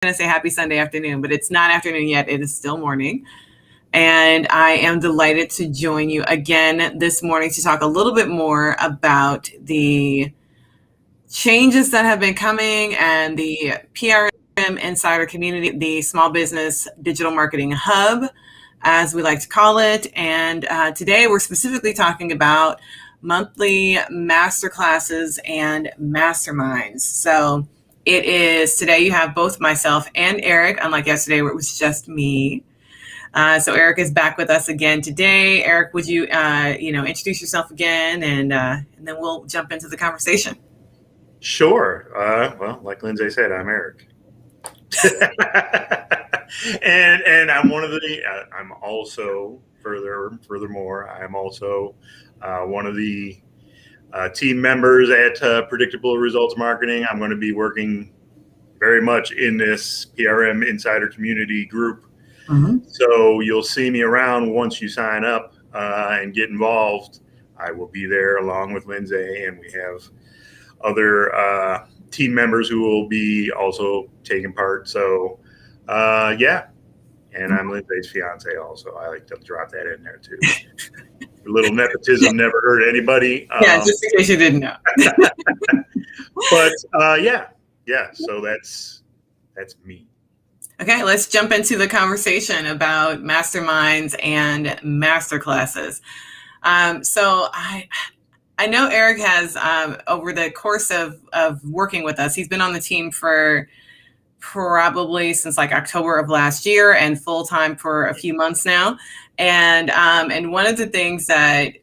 going to say happy Sunday afternoon, but it's not afternoon yet. It is still morning. And I am delighted to join you again this morning to talk a little bit more about the changes that have been coming and the PRM Insider Community, the Small Business Digital Marketing Hub, as we like to call it. And today we're specifically talking about monthly masterclasses and masterminds. So it is today you have both myself and Eric, unlike yesterday where it was just me. So Eric is back with us again today. Eric, would you, introduce yourself again, and then we'll jump into the conversation. Sure. Well, like Lindsay said, I'm Eric, and I'm one of the. I'm also furthermore. I'm also one of the team members at Predictable Results Marketing. I'm going to be working very much in this PRM Insider Community group. Mm-hmm. So you'll see me around once you sign up and get involved. I will be there along with Lindsay, and we have other team members who will be also taking part. So, and I'm Lindsay's fiance also. I like to drop that in there too. A little nepotism never hurt anybody. Just in case you didn't know. But so that's me. Okay, let's jump into the conversation about masterminds and masterclasses. So I know Eric has, over the course of working with us, he's been on the team for probably since like October of last year and full-time for a few months now. And one of the things that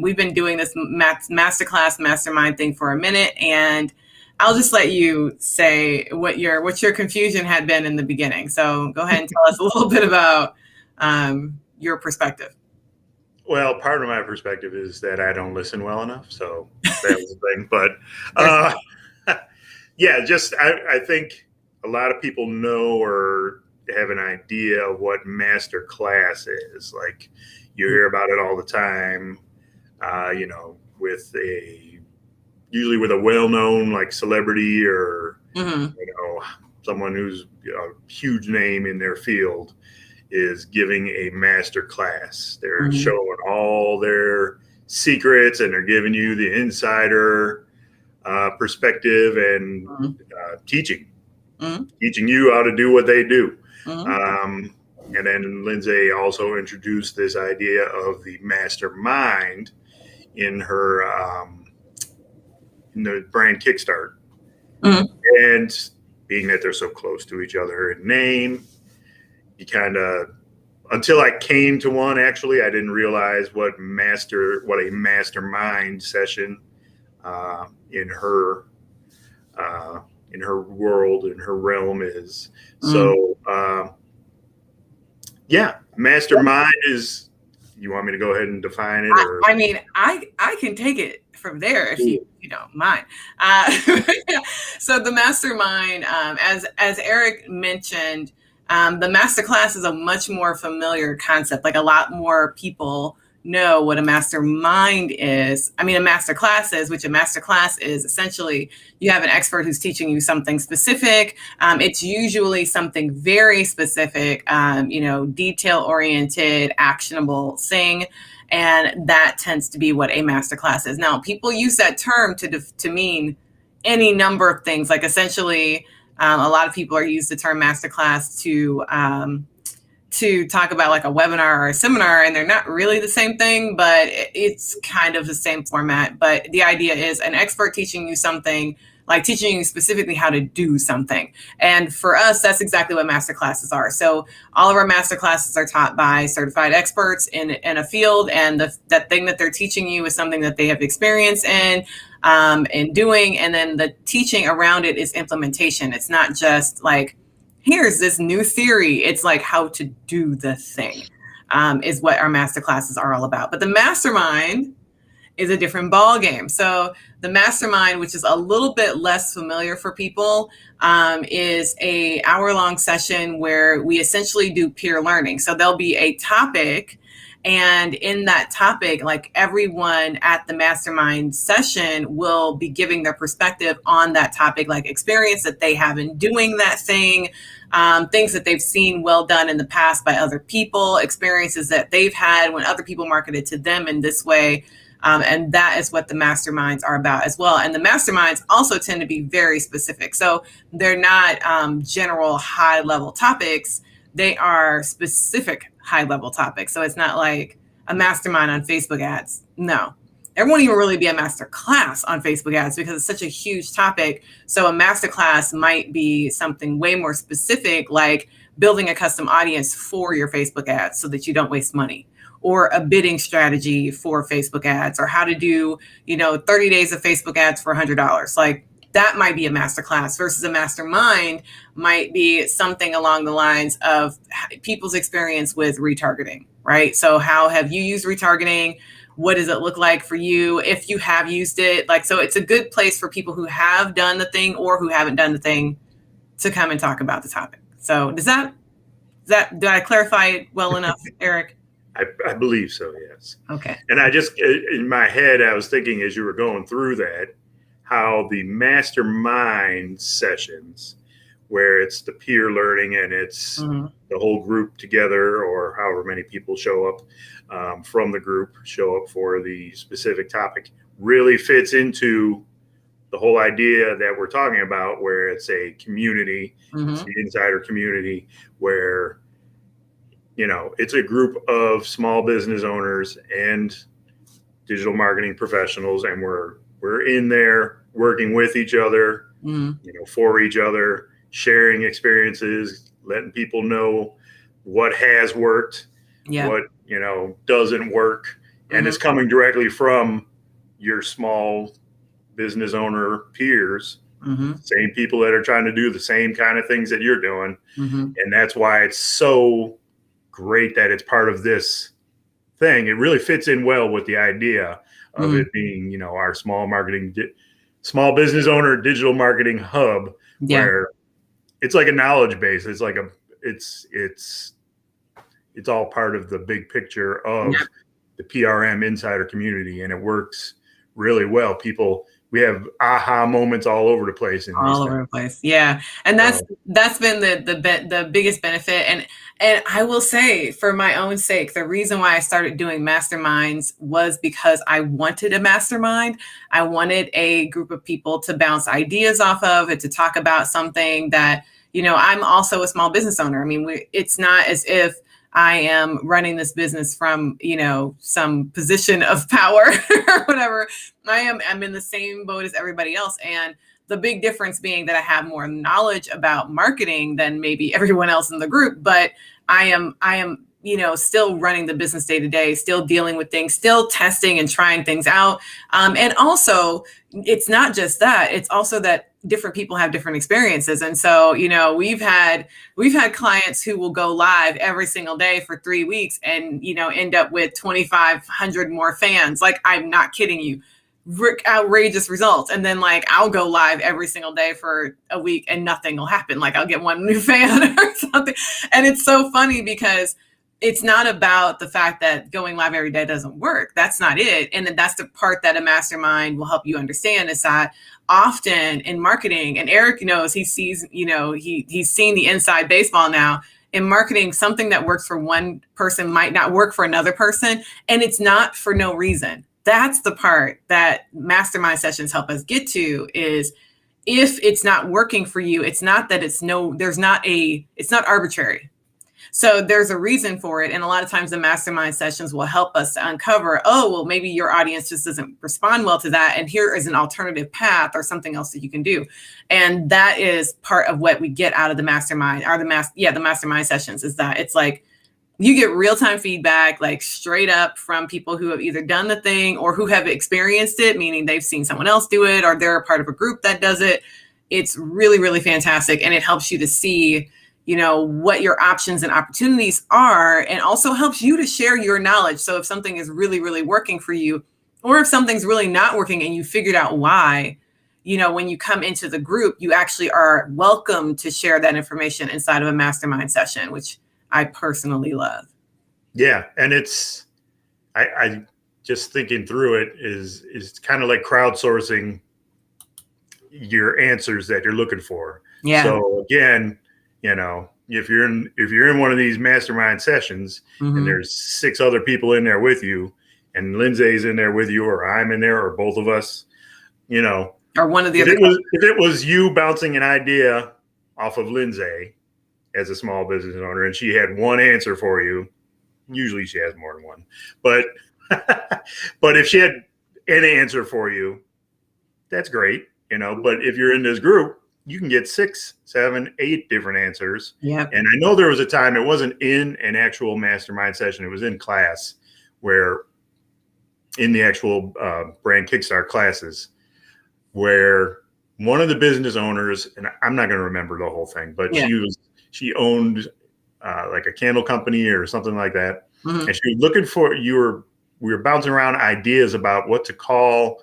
we've been doing this masterclass mastermind thing for a minute, and I'll just let you say what your confusion had been in the beginning. So go ahead and tell us a little bit about your perspective. Well, part of my perspective is that I don't listen well enough. So that was the thing. But I think a lot of people know or have an idea of what master class is. Like you hear about it all the time, usually with a well-known like celebrity or, someone who's a huge name in their field is giving a master class. They're showing all their secrets and they're giving you the insider perspective and teaching you how to do what they do. And then Lindsay also introduced this idea of the mastermind in her in the brand Kickstart. And being that they're so close to each other in name, you kind of, until I came to one, actually, I didn't realize what a mastermind session in her world, in her realm is. So, mastermind is, you want me to go ahead and define it? Or? I can take it from there if you don't mind. So the mastermind, as Eric mentioned, the masterclass is a much more familiar concept. Like a lot more people know what a mastermind is. A masterclass is, which a masterclass is essentially you have an expert who's teaching you something specific. It's usually something very specific, detail-oriented, actionable thing. And that tends to be what a masterclass is. Now, people use that term to mean any number of things. Like essentially, a lot of people use the term masterclass to talk about like a webinar or a seminar, and they're not really the same thing, but it's kind of the same format. But the idea is an expert teaching you something, like teaching you specifically how to do something. And for us, that's exactly what masterclasses are. So all of our masterclasses are taught by certified experts in a field, and that thing that they're teaching you is something that they have experience in doing. And then the teaching around it is implementation. It's not just like, here's this new theory. It's like how to do the thing is what our masterclasses are all about. But the mastermind is a different ball game. So the mastermind, which is a little bit less familiar for people, is a hour-long session where we essentially do peer learning. So there'll be a topic And in that topic, like everyone at the mastermind session will be giving their perspective on that topic, like experience that they have in doing that thing, things that they've seen well done in the past by other people, experiences that they've had when other people marketed to them in this way. And that is what the masterminds are about as well. And the masterminds also tend to be very specific. So they're not general high level topics. They are specific high level topics. So it's not like a mastermind on Facebook ads. No, there won't even really be a master class on Facebook ads because it's such a huge topic. So a master class might be something way more specific, like building a custom audience for your Facebook ads so that you don't waste money, or a bidding strategy for Facebook ads, or how to do, 30 days of Facebook ads for $100. Like that might be a masterclass versus a mastermind might be something along the lines of people's experience with retargeting, right? So how have you used retargeting? What does it look like for you if you have used it? Like, so it's a good place for people who have done the thing or who haven't done the thing to come and talk about the topic. So did I clarify it well enough, Eric? I believe so, yes. Okay. And I just, in my head, I was thinking as you were going through that, how the mastermind sessions, where it's the peer learning and it's the whole group together, or however many people show up from the group, show up for the specific topic, really fits into the whole idea that we're talking about, where it's a community, it's the insider community, where it's a group of small business owners and digital marketing professionals, and we're in there working with each other, for each other, sharing experiences, letting people know what has worked, what doesn't work, and it's coming directly from your small business owner peers, same people that are trying to do the same kind of things that you're doing, and that's why it's so great that it's part of this thing. It really fits in well with the idea of it being, our small business owner digital marketing hub, where it's like a knowledge base. It's like it's all part of the big picture of the PRM insider community, and it works really well. We have aha moments all over the place. All over the place. Yeah. And that's been the biggest benefit. And I will say, for my own sake, the reason why I started doing masterminds was because I wanted a mastermind. I wanted a group of people to bounce ideas off of and to talk about something that, I'm also a small business owner. I mean, it's not as if I am running this business from, some position of power or whatever. I'm in the same boat as everybody else. And the big difference being that I have more knowledge about marketing than maybe everyone else in the group, but I am, still running the business day to day, still dealing with things, still testing and trying things out. And also, it's not just that, it's also that different people have different experiences. And so, we've had clients who will go live every single day for 3 weeks and, end up with 2,500 more fans. Like, I'm not kidding you. Outrageous results. And then I'll go live every single day for a week and nothing will happen. Like, I'll get one new fan or something. And it's so funny because it's not about the fact that going live every day doesn't work. That's not it. And then that's the part that a mastermind will help you understand, is that often in marketing, and Eric knows, he sees, he's seen the inside baseball now. In marketing, something that works for one person might not work for another person. And it's not for no reason. That's the part that mastermind sessions help us get to, is if it's not working for you, it's not that it's not arbitrary. So there's a reason for it. And a lot of times the mastermind sessions will help us to uncover, maybe your audience just doesn't respond well to that. And here is an alternative path or something else that you can do. And that is part of what we get out of the mastermind, or the mastermind sessions, is that it's like, you get real-time feedback, like straight up from people who have either done the thing or who have experienced it, meaning they've seen someone else do it, or they're a part of a group that does it. It's really, really fantastic. And it helps you to see, what your options and opportunities are, and also helps you to share your knowledge. So if something is really, really working for you, or if something's really not working and you figured out why, when you come into the group, you actually are welcome to share that information inside of a mastermind session, which I personally love. Yeah. And it's I just thinking through it is kind of like crowdsourcing your answers that you're looking for. Yeah. So again, if you're in one of these mastermind sessions and there's 6 other people in there with you, and Lindsay's in there with you, or I'm in there, or both of us, or one of the if other. if it was you bouncing an idea off of Lindsay as a small business owner, and she had one answer for you, usually she has more than one, but but if she had an answer for you, that's great, But if you're in this group, you can get 6, 7, 8 different answers. Yeah. And I know there was a time, it wasn't in an actual mastermind session, it was in class, where in the actual brand Kickstart classes, where one of the business owners, and I'm not going to remember the whole thing, but she owned like a candle company or something like that. And she was looking for, we were bouncing around ideas about what to call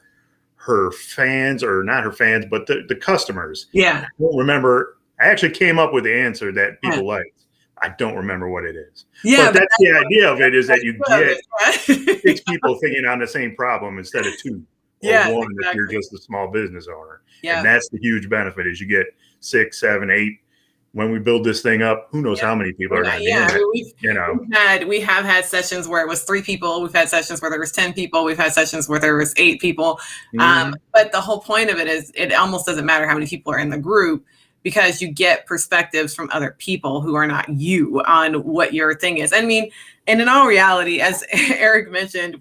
her fans, or not her fans, but the customers. Yeah. I don't remember. I actually came up with the answer that people liked. I don't remember what it is. Yeah. But that's the idea of it, is that you get 6 people thinking on the same problem instead of 2 or 1 if you're just a small business owner. Yeah. And that's the huge benefit, is you get 6, 7, 8. When we build this thing up, who knows how many people are going to be in it. We have had sessions where it was 3 people. We've had sessions where there was 10 people. We've had sessions where there was 8 people. But the whole point of it is, it almost doesn't matter how many people are in the group, because you get perspectives from other people who are not you on what your thing is. I mean, and in all reality, as Eric mentioned,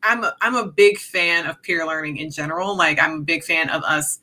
I'm a big fan of peer learning in general. Like, I'm a big fan of us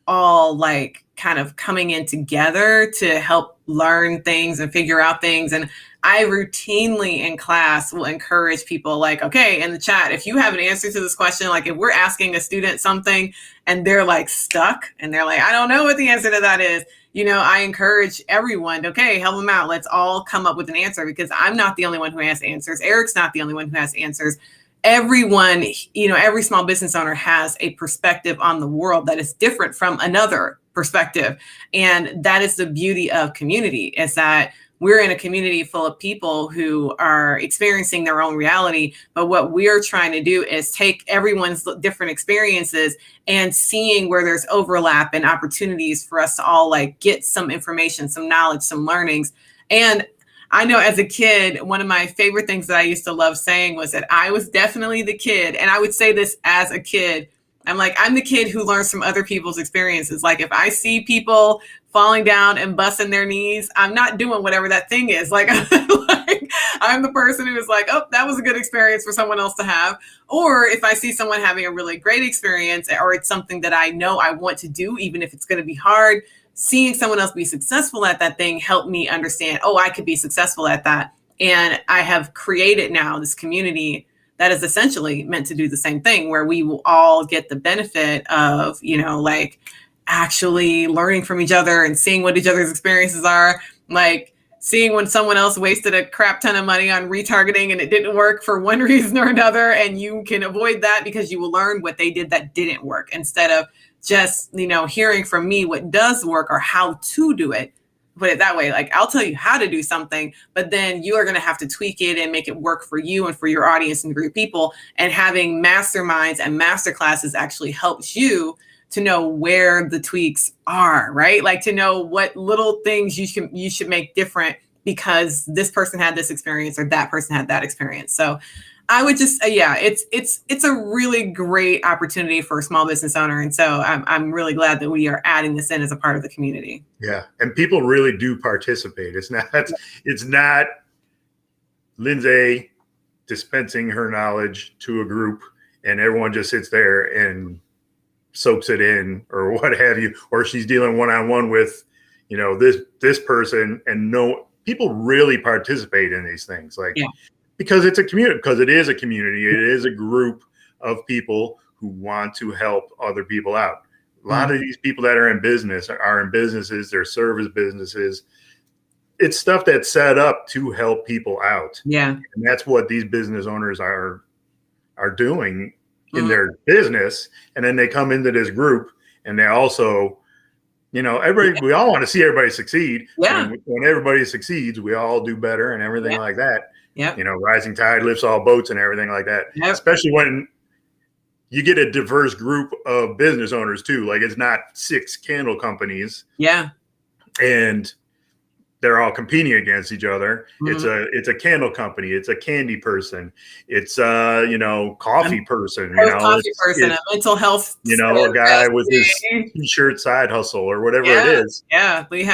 all like kind of coming in together to help learn things and figure out things. And I routinely in class will encourage people, like, okay, in the chat, if you have an answer to this question, like if we're asking a student something and they're like stuck and they're like, I don't know what the answer to that is, I encourage everyone to, okay, help them out. Let's all come up with an answer, because I'm not the only one who has answers. Eric's not the only one who has answers. Everyone, every small business owner has a perspective on the world that is different from another perspective. And that is the beauty of community, is that we're in a community full of people who are experiencing their own reality. But what we're trying to do is take everyone's different experiences and seeing where there's overlap and opportunities for us to all like get some information, some knowledge, some learnings. And I know as a kid, one of my favorite things that I used to love saying was that I was definitely the kid. And I would say this as a kid. I'm the kid who learns from other people's experiences. Like, if I see people falling down and busting their knees, I'm not doing whatever that thing is. Like, I'm the person who is like, oh, that was a good experience for someone else to have. Or if I see someone having a really great experience, or it's something that I know I want to do, even if it's going to be hard, seeing someone else be successful at that thing helped me understand, oh, I could be successful at that. And I have created now this community that is essentially meant to do the same thing, where we will all get the benefit of, like actually learning from each other and seeing what each other's experiences are. Like seeing when someone else wasted a crap ton of money on retargeting and it didn't work for one reason or another. And you can avoid that because you will learn what they did that didn't work, instead of just, hearing from me what does work or how to do it. Put it that way. Like, I'll tell you how to do something, but then you are going to have to tweak it and make it work for you and for your audience and group of people. And having masterminds and masterclasses actually helps you to know where the tweaks are, right? Like, to know what little things you should make different because this person had this experience or that person had that experience. So I would just, it's a really great opportunity for a small business owner. And so I'm really glad that we are adding this in as a part of the community. Yeah. And people really do participate. It's not Lindsay dispensing her knowledge to a group and everyone just sits there and soaks it in or what have you, or she's dealing one-on-one with, this person, and people really participate in these things. Like, because it's a community, because it is a community. It is a group of people who want to help other people out. A lot of these people that are in business are in businesses, they're service businesses. It's stuff that's set up to help people out. Yeah. And that's what these business owners are doing in their business. And then they come into this group and they also everybody, we all want to see everybody succeed. Yeah. When everybody succeeds, we all do better and everything Yeah. like that. Yep. Rising tide lifts all boats and everything like that. Yep. Especially when you get a diverse group of business owners too. Like, it's not 6 candle companies. Yeah. And they're all competing against each other. Mm-hmm. It's a candle company. It's a candy person. It's coffee person. Coffee person, a mental health. A guy with his t-shirt side hustle or whatever it is. Yeah, we've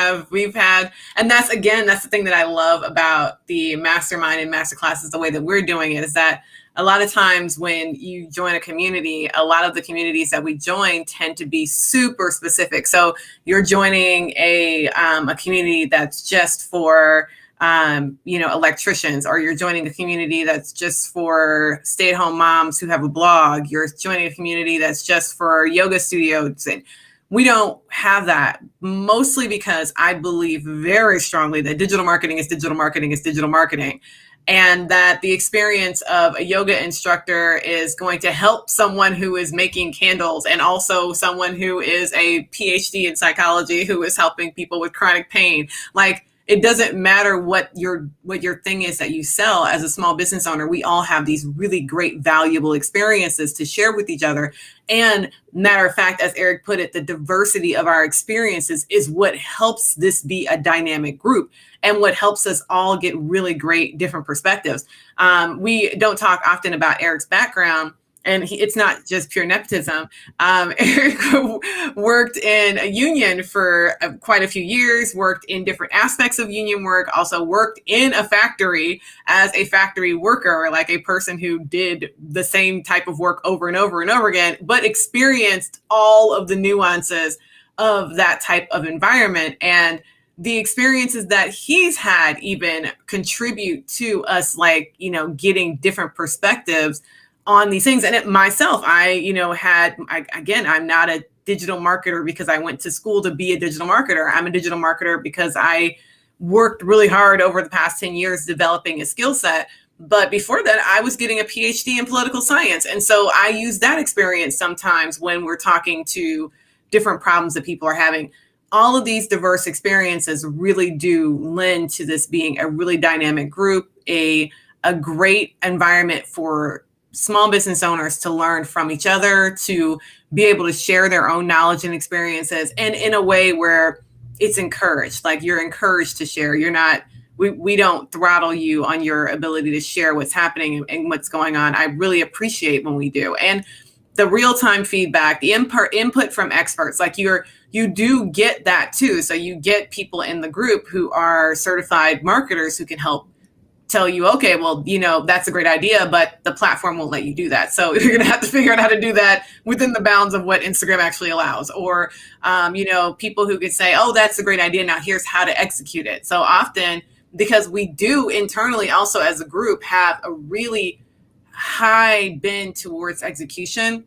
had, and that's the thing that I love about the Mastermind and Masterclass is the way that we're doing it is that a lot of times when you join a community, a lot of the communities that we join tend to be super specific. So you're joining a community that's just for, electricians, or you're joining a community that's just for stay-at-home moms who have a blog. You're joining a community that's just for yoga studios. And we don't have that, mostly because I believe very strongly that digital marketing is digital marketing is digital marketing. And that the experience of a yoga instructor is going to help someone who is making candles, and also someone who is a PhD in psychology who is helping people with chronic pain. Like, it doesn't matter what your thing is that you sell as a small business owner. We all have these really great, valuable experiences to share with each other. And matter of fact, as Eric put it, the diversity of our experiences is what helps this be a dynamic group and what helps us all get really great different perspectives. We don't talk often about Eric's background, and it's not just pure nepotism. Eric worked in a union for quite a few years, worked in different aspects of union work, also worked in a factory as a factory worker, like a person who did the same type of work over and over and over again, but experienced all of the nuances of that type of environment. And the experiences that he's had even contribute to us, getting different perspectives on these things. And myself, I'm not a digital marketer because I went to school to be a digital marketer. I'm a digital marketer because I worked really hard over the past 10 years developing a skill set. But before that, I was getting a PhD in political science. And so I use that experience sometimes when we're talking to different problems that people are having. All of these diverse experiences really do lend to this being a really dynamic group, a great environment for small business owners to learn from each other, to be able to share their own knowledge and experiences, and in a way where it's encouraged. Like, you're encouraged to share. You're not, we don't throttle you on your ability to share what's happening and what's going on. I really appreciate when we do. And the real-time feedback, the input from experts, like you do get that too. So you get people in the group who are certified marketers who can help tell you, okay, well, that's a great idea, but the platform won't let you do that. So you're going to have to figure out how to do that within the bounds of what Instagram actually allows. Or, people who could say, oh, that's a great idea. Now here's how to execute it. So often, because we do internally also as a group have a really high bend towards execution,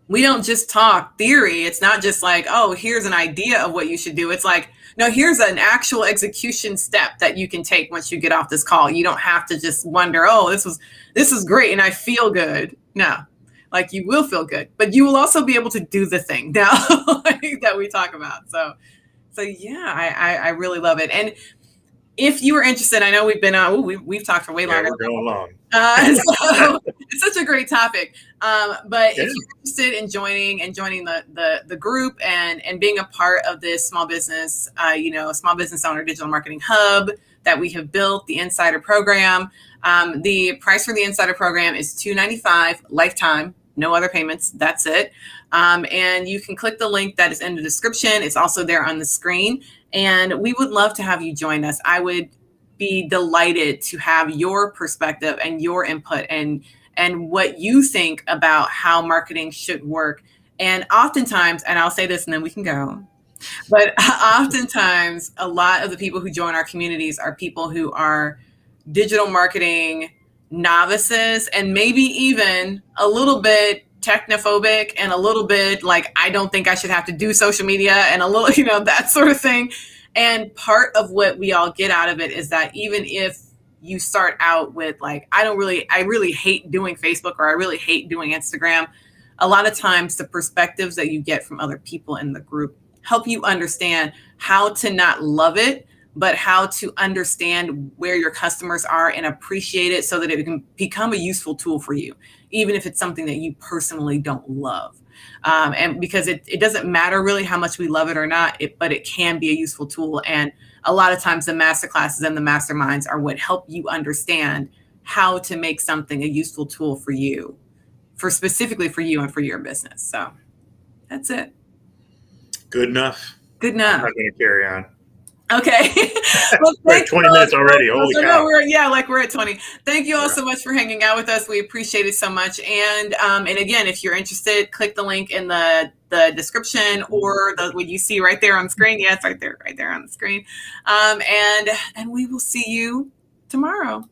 we don't just talk theory. It's not just like, oh, here's an idea of what you should do. It's like, no, here's an actual execution step that you can take once you get off this call. You don't have to just wonder, oh, this is great and I feel good. No, like, you will feel good, but you will also be able to do the thing now that we talk about. So yeah, I really love it. And if you were interested, I know we've been we've talked for way longer. We're going long. So it's such a great topic. But if you're interested in joining the group and being a part of this small business, small business owner digital marketing hub that we have built, the Insider program, the price for the Insider program is $295 lifetime, no other payments. That's it. And you can click the link that is in the description. It's also there on the screen. And we would love to have you join us. I would be delighted to have your perspective and your input and what you think about how marketing should work. And oftentimes, and I'll say this and then we can go, but oftentimes a lot of the people who join our communities are people who are digital marketing novices and maybe even a little bit technophobic and a little bit like, I don't think I should have to do social media and a little, that sort of thing. And part of what we all get out of it is that even if you start out with like, I really hate doing Facebook or I really hate doing Instagram, a lot of times the perspectives that you get from other people in the group help you understand how to not love it, but how to understand where your customers are and appreciate it so that it can become a useful tool for you, even if it's something that you personally don't love. And because it doesn't matter really how much we love it or not, but it can be a useful tool. And a lot of times the masterclasses and the masterminds are what help you understand how to make something a useful tool for you, for specifically for you and for your business. So that's it. Good enough. Good enough. I'm not going to carry on. Okay. Well, we're at 20 minutes already. Holy cow. No, we're at 20. Thank you all so much for hanging out with us. We appreciate it so much. And again, if you're interested, click the link in the description or what you see right there on the screen. Yeah, it's right there on the screen. And we will see you tomorrow.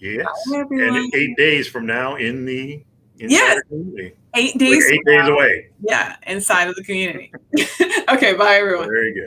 Yes. And 8 days from now in the community. 8 days. Like 8 days away. Yeah, inside of the community. Okay, bye everyone. Very good.